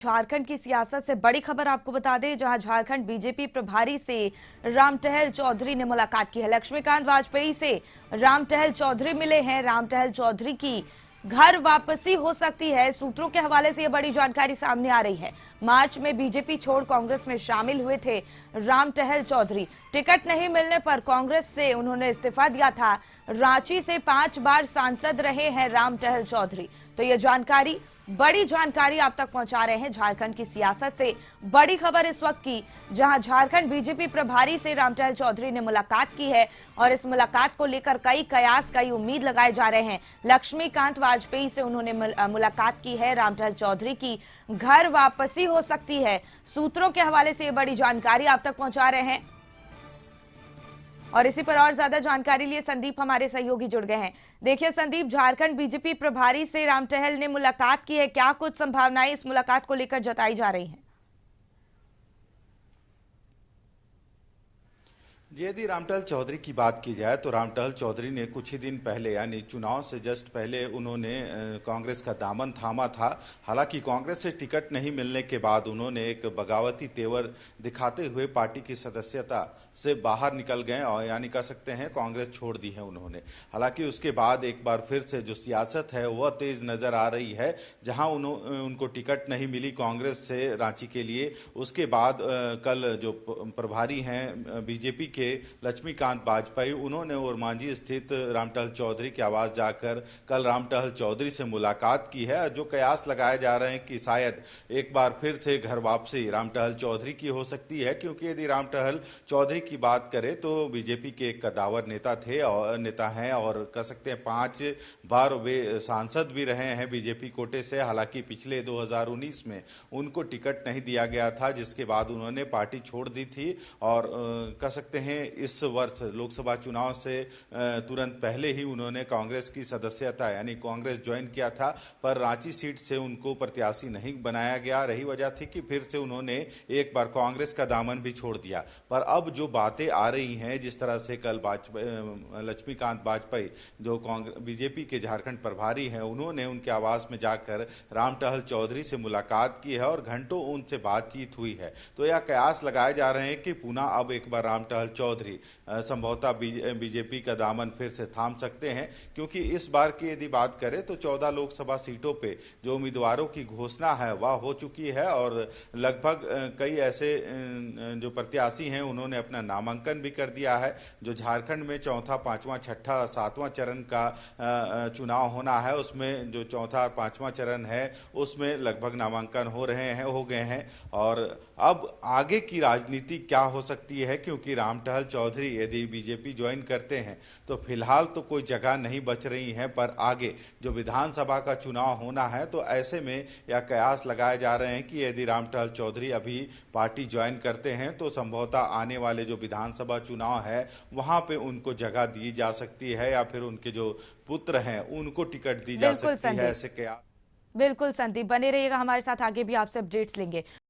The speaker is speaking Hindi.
झारखंड की सियासत से बड़ी खबर आपको बता दें, जहां झारखंड बीजेपी प्रभारी से राम टहल चौधरी ने मुलाकात की है। लक्ष्मीकांत वाजपेयी से राम टहल चौधरी मिले हैं। राम टहल चौधरी की घर वापसी हो सकती है। सूत्रों के हवाले से यह बड़ी जानकारी सामने आ रही है। मार्च में बीजेपी छोड़ कांग्रेस में शामिल हुए थे राम टहल चौधरी। टिकट नहीं मिलने पर कांग्रेस से उन्होंने इस्तीफा दिया था। रांची से 5 बार सांसद रहे हैं राम टहल चौधरी। तो यह जानकारी, बड़ी जानकारी आप तक पहुंचा रहे हैं झारखंड की सियासत से बड़ी खबर इस वक्त की, जहां झारखंड बीजेपी प्रभारी से राम टहल चौधरी ने मुलाकात की है और इस मुलाकात को लेकर कई कयास, कई उम्मीद लगाए जा रहे हैं। लक्ष्मीकांत वाजपेयी से उन्होंने मुलाकात की है। राम टहल चौधरी की घर वापसी हो सकती है। सूत्रों के हवाले से ये बड़ी जानकारी आप तक पहुंचा रहे हैं और इसी पर और ज्यादा जानकारी लिए संदीप हमारे सहयोगी जुड़ गए हैं। देखिए संदीप, झारखंड बीजेपी प्रभारी से राम टहल ने मुलाकात की है, क्या कुछ संभावनाएं इस मुलाकात को लेकर जताई जा रही हैं? यदि रामटहल चौधरी की बात की जाए तो रामटहल चौधरी ने कुछ ही दिन पहले यानी चुनाव से जस्ट पहले उन्होंने कांग्रेस का दामन थामा था। हालांकि कांग्रेस से टिकट नहीं मिलने के बाद उन्होंने एक बगावती तेवर दिखाते हुए पार्टी की सदस्यता से बाहर निकल गए और यानी कह सकते हैं कांग्रेस छोड़ दी है उन्होंने। हालांकि उसके बाद एक बार फिर से जो सियासत है वह तेज नजर आ रही है। जहां उनको टिकट नहीं मिली कांग्रेस से रांची के लिए, उसके बाद कल जो प्रभारी हैं बीजेपी के लक्ष्मीकांत वाजपेयी, उन्होंने ओरमांझी स्थित रामटहल चौधरी के आवास जाकर कल रामटहल चौधरी से मुलाकात की है। जो कयास लगाए जा रहे हैं कि शायद एक बार फिर से घर वापसी रामटहल चौधरी की हो सकती है, क्योंकि यदि रामटहल चौधरी की बात करें तो बीजेपी के एक कदावर नेता हैं और कह सकते हैं 5 बार वे सांसद भी रहे हैं बीजेपी कोटे से। हालांकि पिछले 2019 में उनको टिकट नहीं दिया गया था, जिसके बाद उन्होंने पार्टी छोड़ दी थी और कह सकते हैं इस वर्ष लोकसभा चुनाव से तुरंत पहले ही उन्होंने कांग्रेस की सदस्यता यानी कांग्रेस ज्वाइन किया था, पर रांची सीट से उनको प्रत्याशी नहीं बनाया गया। रही वजह थी कि फिर से उन्होंने एक बार कांग्रेस का दामन भी छोड़ दिया। पर अब जो बातें आ रही हैं, जिस तरह से कल लक्ष्मीकांत वाजपेयी जो बीजेपी के झारखंड प्रभारी हैं, उन्होंने उनके आवास में जाकर रामटहल चौधरी से मुलाकात की है और घंटों उनसे बातचीत हुई है। तो यह कयास लगाए जा रहे हैं कि पुनः अब एक बार रामटहल चौधरी संभवतः बीजेपी का दामन फिर से थाम सकते हैं, क्योंकि इस बार की यदि बात करें तो 14 लोकसभा सीटों पे जो उम्मीदवारों की घोषणा है वह हो चुकी है और लगभग कई ऐसे जो प्रत्याशी हैं उन्होंने अपना नामांकन भी कर दिया है। जो झारखंड में चौथा, पांचवा, छठा, सातवां चरण का चुनाव होना है, उसमें जो चौथा और पांचवा चरण है उसमें लगभग नामांकन हो गए हैं और अब आगे की राजनीति क्या हो सकती है, क्योंकि रामटहल चौधरी यदि बीजेपी ज्वाइन करते हैं तो फिलहाल तो कोई जगह नहीं बच रही है, पर आगे जो विधानसभा का चुनाव होना है तो ऐसे में यह कयास लगाए जा रहे हैं कि यदि रामटहल चौधरी अभी पार्टी ज्वाइन करते हैं तो संभवतः आने वाले जो विधानसभा चुनाव है वहां पे उनको जगह दी जा सकती है या फिर उनके जो पुत्र हैं उनको टिकट दी जा सकती है। ऐसे कयास। बिल्कुल संदीप, बने रहिएगा हमारे साथ, आगे भी आपसे अपडेट्स लेंगे।